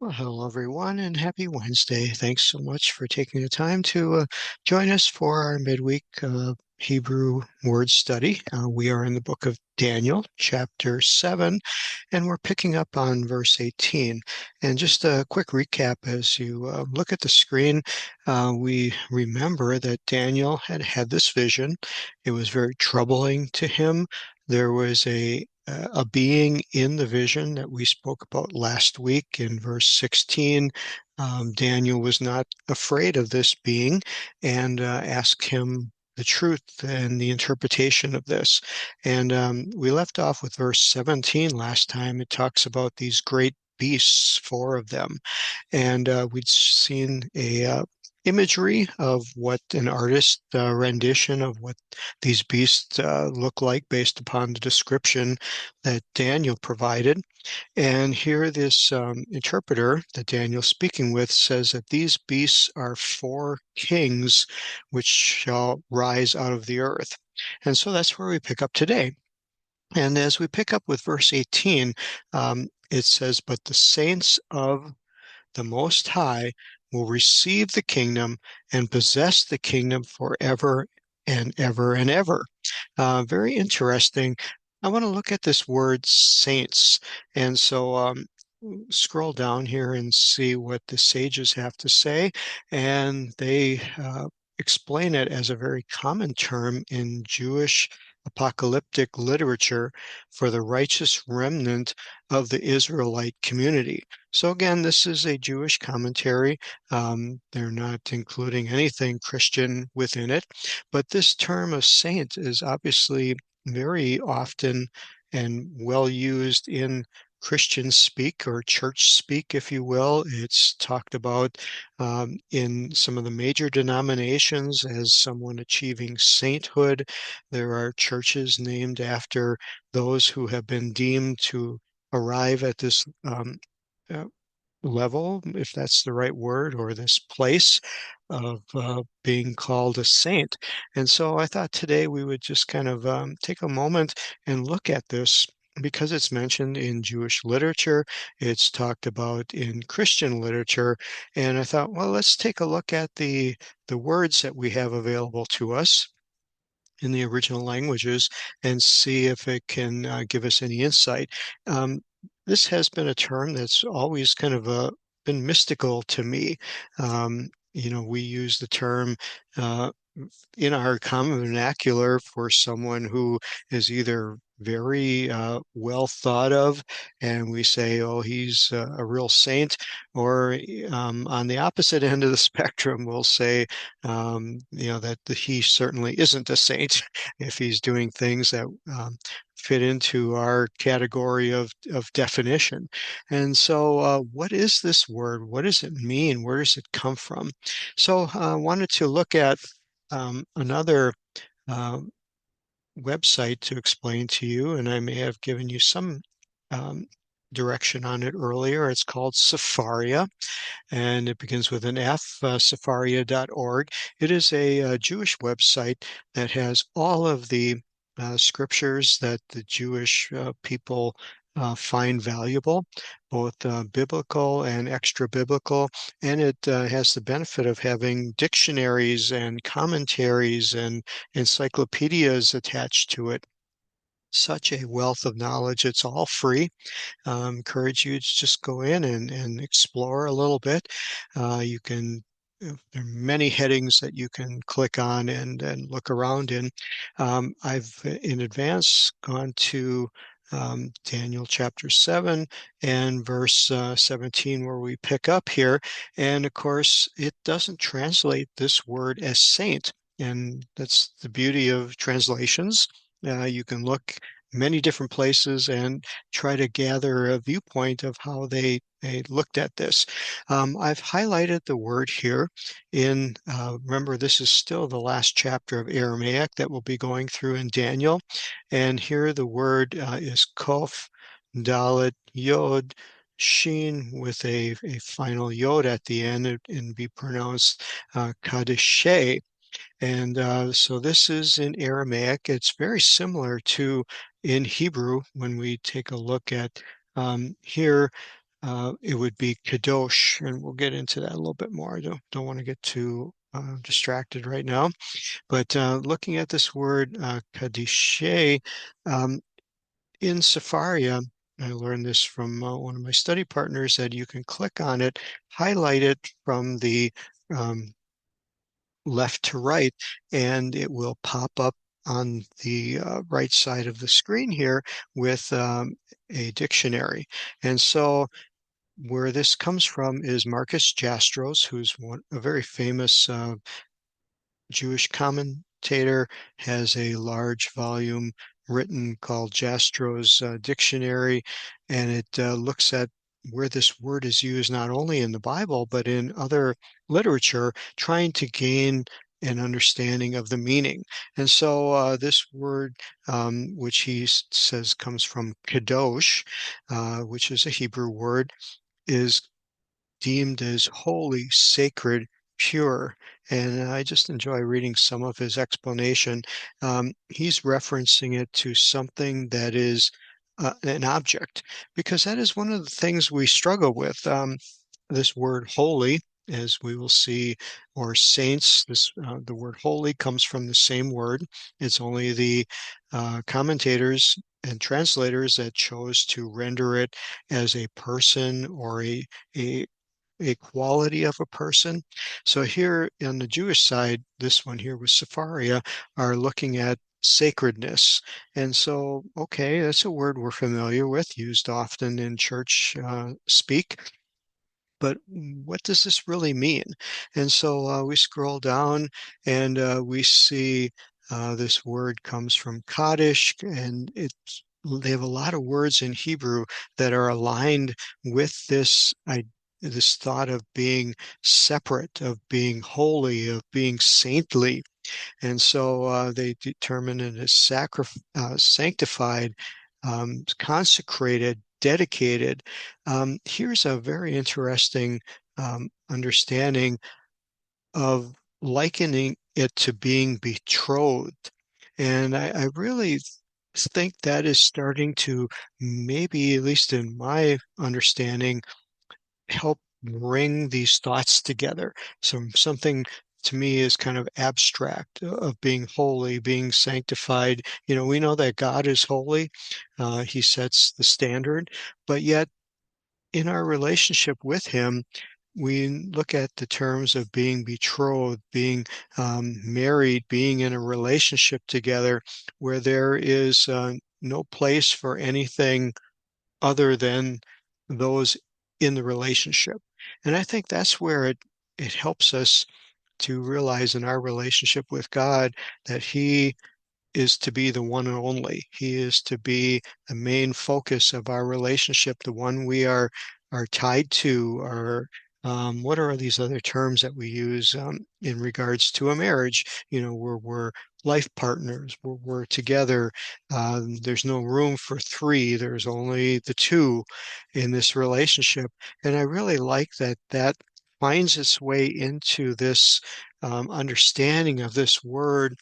Well, hello everyone, and happy Wednesday. Thanks so much for taking the time to join us for our midweek Hebrew word study. We are in the book of Daniel, chapter 7, and we're picking up on verse 18. And just a quick recap as you look at the screen, we remember that Daniel had had this vision. It was very troubling to him. There was a being in the vision that we spoke about last week in verse 16. Daniel was not afraid of this being and asked him the truth and the interpretation of this. And we left off with verse 17 last time. It talks about these great beasts, four of them. And we'd seen a imagery of what an artist rendition of what these beasts look like based upon the description that Daniel provided. And here, this interpreter that Daniel's speaking with says that these beasts are four kings which shall rise out of the earth. And so that's where we pick up today. And as we pick up with verse 18, it says, "But the saints of the Most High will receive the kingdom and possess the kingdom forever and ever and ever." Very interesting. I want to look at this word saints. And so scroll down here and see what the sages have to say. And they explain it as a very common term in Jewish apocalyptic literature for the righteous remnant of the Israelite community. So again, this is a Jewish commentary. They're not including anything Christian within it, but this term of saint is obviously very often and well used in Christian speak or church speak, if you will. It's talked about in some of the major denominations as someone achieving sainthood. There are churches named after those who have been deemed to arrive at this uh, level, if that's the right word, or this place of being called a saint. And so I thought today we would just kind of take a moment and look at this because it's mentioned in Jewish literature, it's talked about in Christian literature, and I thought, well, let's take a look at the words that we have available to us in the original languages and see if it can give us any insight. Um, this has been a term that's always kind of been mystical to me. We use the term uh, in our common vernacular for someone who is either very well thought of, and we say, oh, he's a real saint, or on the opposite end of the spectrum, we'll say, that he certainly isn't a saint if he's doing things that fit into our category of definition. And so, what is this word? What does it mean? Where does it come from? So, I wanted to look at another uh, website to explain to you, and I may have given you some um, direction on it earlier. It's called Safaria, and it begins with an F, safaria.org. It is a Jewish website that has all of the scriptures that the Jewish people find valuable, both biblical and extra biblical. And it has the benefit of having dictionaries and commentaries and encyclopedias attached to it. Such a wealth of knowledge. It's all free. Encourage you to just go in and explore a little bit. You can there are many headings that you can click on and look around in. I've in advance gone to Daniel chapter 7 and verse 17, where we pick up here. And of course, it doesn't translate this word as saint. And that's the beauty of translations. You can look many different places and try to gather a viewpoint of how they looked at this. I've highlighted the word here remember, this is still the last chapter of Aramaic that we'll be going through in Daniel. And here the word is Kof, Dalet, Yod, Shin with a final Yod at the end and be pronounced Kadeshe. And so this is in Aramaic. It's very similar to in Hebrew when we take a look at here. it would be kadosh, and we'll get into that a little bit more. I don't want to get too distracted right now. But looking at this word kadishe, um, in Safaria, I learned this from one of my study partners that you can click on it, highlight it from the um, left to right, and it will pop up on the right side of the screen here with a dictionary. And so where this comes from is Marcus Jastrows, a very famous Jewish commentator, has a large volume written called Jastrows Dictionary, and it looks at where this word is used not only in the Bible but in other literature, trying to gain an understanding of the meaning. And so this word, which he says comes from kadosh, which is a Hebrew word, is deemed as holy, sacred, pure. And I just enjoy reading some of his explanation. He's referencing it to something that is an object, because that is one of the things we struggle with. This word holy, as we will see, or saints, the word holy comes from the same word. It's only the commentators and translators that chose to render it as a person or a a quality of a person. So here on the Jewish side, this one here with Sepharia are looking at sacredness. And so, okay, that's a word we're familiar with, used often in church speak. But what does this really mean? And so we scroll down and we see this word comes from Kaddish, and they have a lot of words in Hebrew that are aligned with this thought of being separate, of being holy, of being saintly. And so they determine it as sanctified, consecrated, dedicated. Here's a very interesting understanding of likening it to being betrothed. And I really think that is starting to, maybe, at least in my understanding, help bring these thoughts together. So something to me is kind of abstract of being holy, being sanctified. You know, we know that God is holy. He sets the standard, but yet in our relationship with him, we look at the terms of being betrothed, being married, being in a relationship together where there is no place for anything other than those in the relationship. And I think that's where it helps us to realize in our relationship with God that He is to be the one and only. He is to be the main focus of our relationship, the one we are tied to, or what are these other terms that we use in regards to a marriage? You know, where we're life partners, where we're together. There's no room for three. There's only the two in this relationship. And I really like that finds its way into this understanding of this word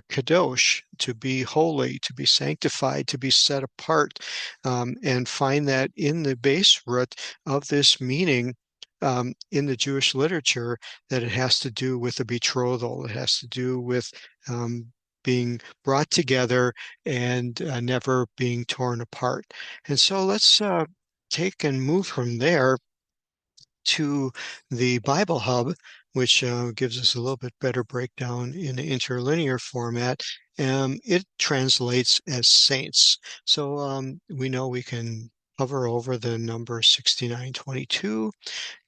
kadosh, to be holy, to be sanctified, to be set apart, and find that in the base root of this meaning in the Jewish literature, that it has to do with a betrothal. It has to do with being brought together and never being torn apart. And so let's take and move from there to the Bible Hub, which gives us a little bit better breakdown in the interlinear format. It translates as saints. So we know we can hover over the number 6922,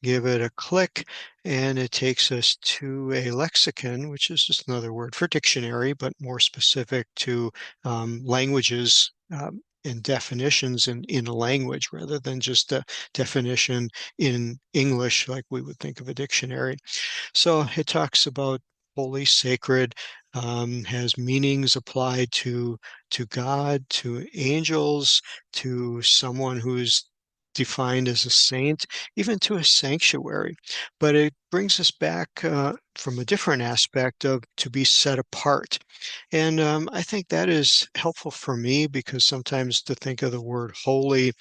give it a click, and it takes us to a lexicon, which is just another word for dictionary, but more specific to languages and definitions in a language rather than just a definition in English like we would think of a dictionary. So it talks about holy, sacred, has meanings applied to God, to angels, to someone who's defined as a saint, even to a sanctuary. But it brings us back from a different aspect of to be set apart. And I think that is helpful for me because sometimes to think of the word holy,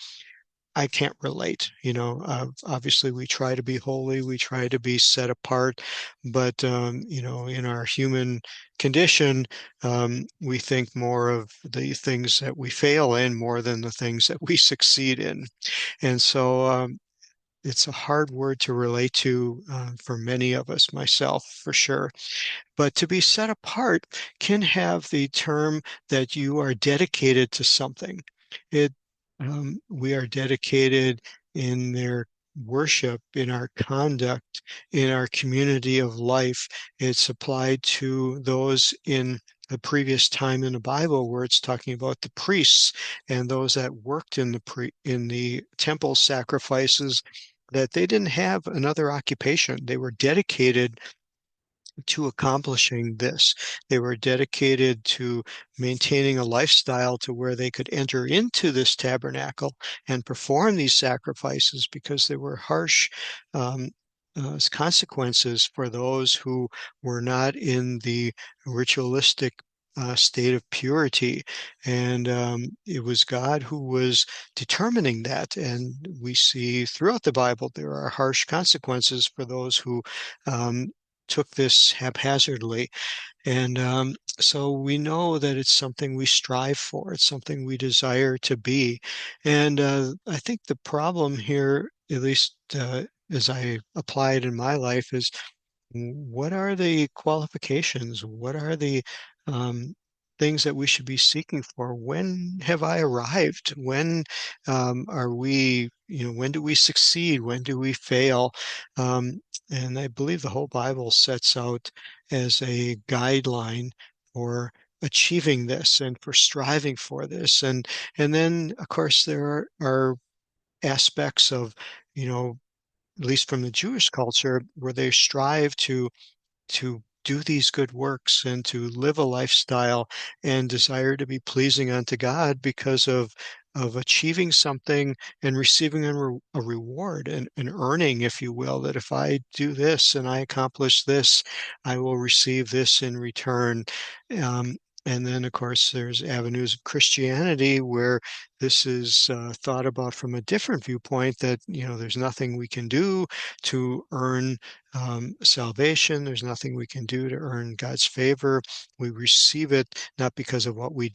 I can't relate. Obviously we try to be holy, we try to be set apart, but in our human condition, we think more of the things that we fail in more than the things that we succeed in. And so it's a hard word to relate to for many of us, myself for sure. But to be set apart can have the term that you are dedicated to something. It, we are dedicated in their worship, in our conduct, in our community of life. It's applied to those in the previous time in the Bible where it's talking about the priests and those that worked in the temple sacrifices, that they didn't have another occupation. They were dedicated to accomplishing this. They were dedicated to maintaining a lifestyle to where they could enter into this tabernacle and perform these sacrifices, because there were harsh consequences for those who were not in the ritualistic state of purity. And it was God who was determining that. And we see throughout the Bible there are harsh consequences for those who took this haphazardly. And so we know that it's something we strive for, it's something we desire to be. And I think the problem here, at least as I apply it in my life, is what are the qualifications? What are the um, things that we should be seeking for? When have I arrived? When are we, when do we succeed? When do we fail? Um, and I believe the whole Bible sets out as a guideline for achieving this and for striving for this. And then, of course, there are aspects of, you know, at least from the Jewish culture, where they strive to do these good works and to live a lifestyle and desire to be pleasing unto God because of achieving something and receiving a reward, and an earning, if you will, that if I do this and I accomplish this, I will receive this in return. Um, and then, of course, there's avenues of Christianity where this is thought about from a different viewpoint, that, there's nothing we can do to earn salvation. There's nothing we can do to earn God's favor. We receive it not because of what we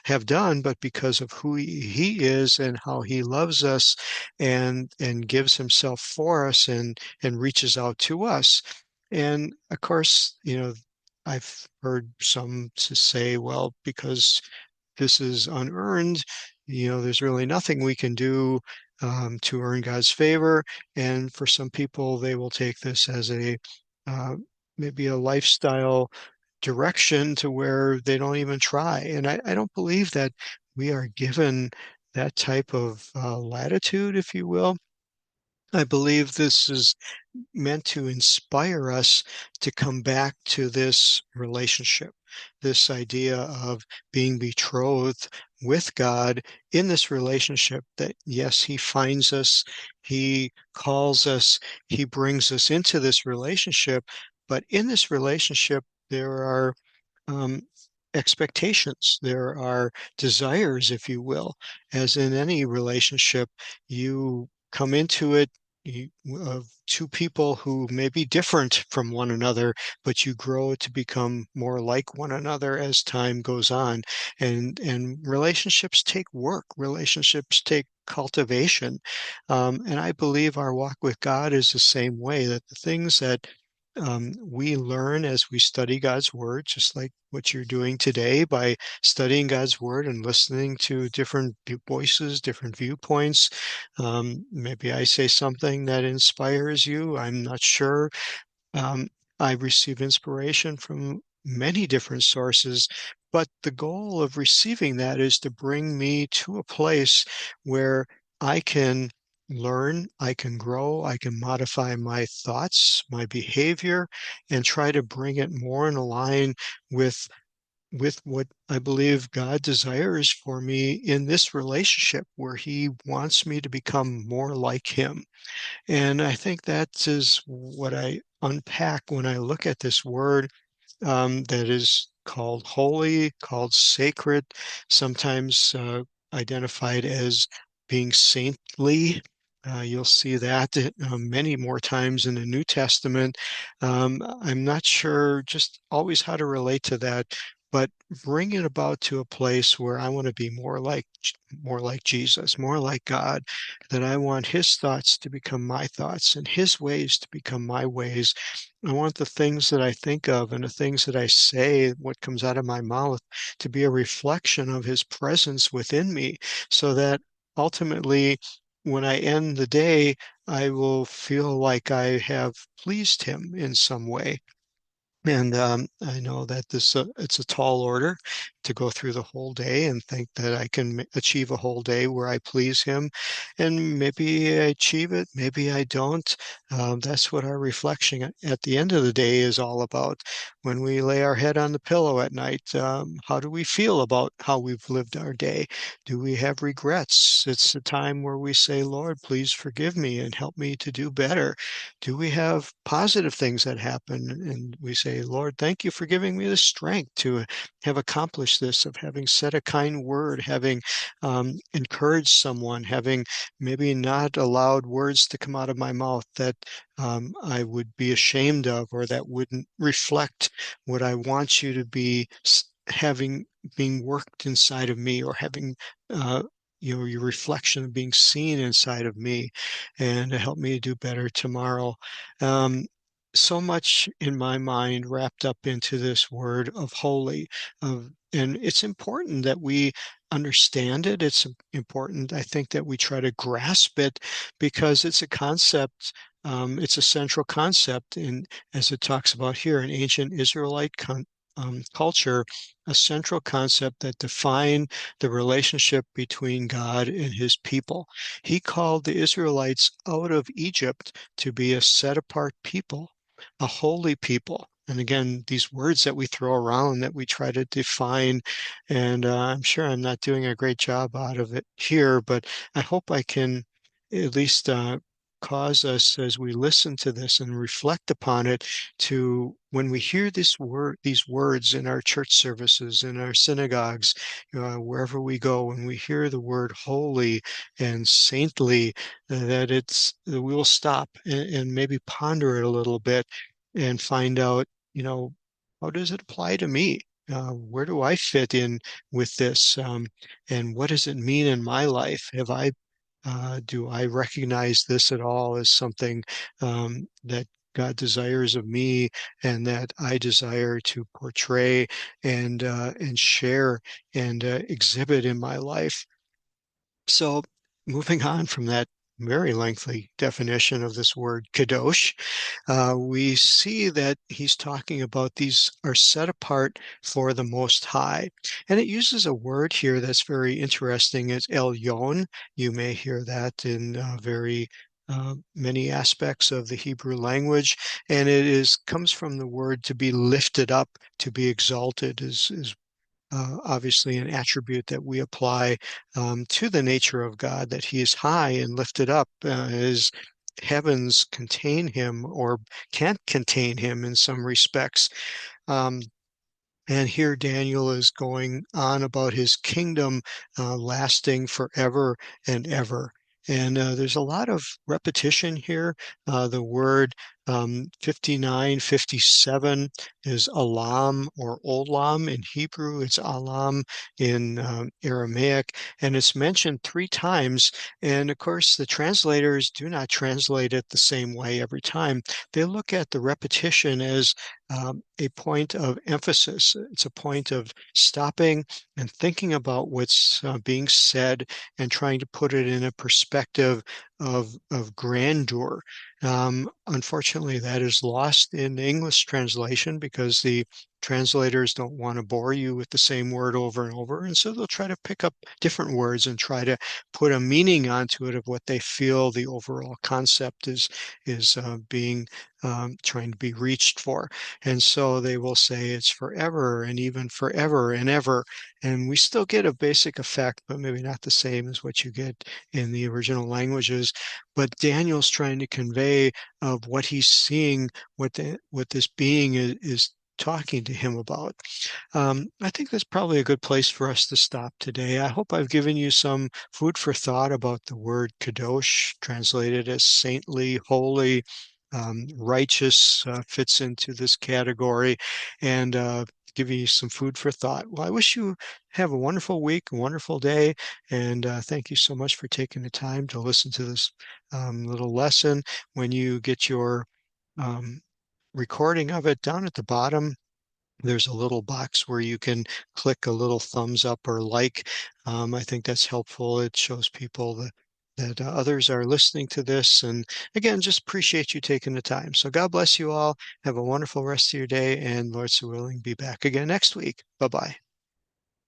have done, but because of who He is and how He loves us, and gives Himself for us, and reaches out to us. And of course, I've heard some to say, well, because this is unearned, there's really nothing we can do to earn God's favor. And for some people, they will take this as uh, maybe a lifestyle direction to where they don't even try. And I don't believe that we are given that type of latitude, if you will. I believe this is meant to inspire us to come back to this relationship, this idea of being betrothed with God in this relationship, that yes, He finds us, He calls us, He brings us into this relationship. But in this relationship, there are um, expectations, there are desires, if you will. As in any relationship, you come into it, of two people who may be different from one another, but you grow to become more like one another as time goes on. And relationships take work, relationships take cultivation. And I believe our walk with God is the same way, that the things that we learn as we study God's Word, just like what you're doing today by studying God's Word and listening to different voices, different viewpoints. Maybe I say something that inspires you. I'm not sure. Um, I receive inspiration from many different sources, but the goal of receiving that is to bring me to a place where I can learn, I can grow, I can modify my thoughts, my behavior, and try to bring it more in line with what I believe God desires for me in this relationship, where He wants me to become more like Him. And I think that is what I unpack when I look at this word, that is called holy, called sacred, sometimes identified as being saintly. You'll see that many more times in the New Testament. I'm not sure just always how to relate to that, but bring it about to a place where I want to be more like Jesus, more like God, that I want his thoughts to become my thoughts and his ways to become my ways. I want the things that I think of and the things that I say, what comes out of my mouth, to be a reflection of his presence within me, so that ultimately, when I end the day, I will feel like I have pleased him in some way. And I know that it's a tall order to go through the whole day and think that I can achieve a whole day where I please him. And maybe I achieve it, maybe I don't. That's what our reflection at the end of the day is all about. When we lay our head on the pillow at night, how do we feel about how we've lived our day? Do we have regrets? It's a time where we say, Lord, please forgive me and help me to do better. Do we have positive things that happen? And we say, Lord, thank you for giving me the strength to have accomplished this, of having said a kind word, having encouraged someone, having maybe not allowed words to come out of my mouth that I would be ashamed of, or that wouldn't reflect what I want you to be having being worked inside of me, or having uh, your reflection of being seen inside of me, and to help me to do better tomorrow. Um, so much in my mind wrapped up into this word of holy, and it's important that we understand it. It's important, I think, that we try to grasp it, because it's a concept. It's a central concept in, as it talks about here, in ancient Israelite culture, a central concept that defined the relationship between God and his people. He called the Israelites out of Egypt to be a set apart people, a holy people. And again, these words that we throw around that we try to define, and I'm sure I'm not doing a great job out of it here, but I hope I can at least cause us, as we listen to this and reflect upon it, to, when we hear these words in our church services, in our synagogues, wherever we go, when we hear the word holy and saintly, that we will stop and maybe ponder it a little bit and find out, you know, how does it apply to me? Where do I fit in with this? And what does it mean in my life? Do I recognize this at all as something that God desires of me, and that I desire to portray and share and exhibit in my life? So, moving on from that very lengthy definition of this word kadosh, we see that he's talking about these are set apart for the Most High. And it uses a word here that's very interesting. It's elyon. You may hear that in very many aspects of the Hebrew language, and it is comes from the word to be lifted up, to be exalted, is obviously an attribute that we apply to the nature of God, that he is high and lifted up. His heavens contain him, or can't contain him in some respects. Um, and here Daniel is going on about his kingdom lasting forever and ever. And there's a lot of repetition here. The word 59, 57 is alam or olam in Hebrew. It's alam in Aramaic, and it's mentioned three times. And of course, the translators do not translate it the same way every time. They look at the repetition as a point of emphasis. It's a point of stopping and thinking about what's being said, and trying to put it in a perspective of grandeur. Unfortunately, that is lost in the English translation, because the translators don't want to bore you with the same word over and over. And so they'll try to pick up different words and try to put a meaning onto it of what they feel the overall concept is being trying to be reached for. And so they will say it's forever and even forever and ever. And we still get a basic effect, but maybe not the same as what you get in the original languages. But Daniel's trying to convey of what he's seeing, what this being is talking to him about. I think that's probably a good place for us to stop today. I hope I've given you some food for thought about the word kadosh, translated as saintly, holy, righteous, fits into this category, and giving you some food for thought. Well, I wish you have a wonderful week, a wonderful day, and thank you so much for taking the time to listen to this little lesson. When you get your um, recording of it, down at the bottom, there's a little box where you can click a little thumbs up or like. I think that's helpful. It shows people that others are listening to this. And again, just appreciate you taking the time. So God bless you all. Have a wonderful rest of your day. And Lord so willing, be back again next week. Bye bye.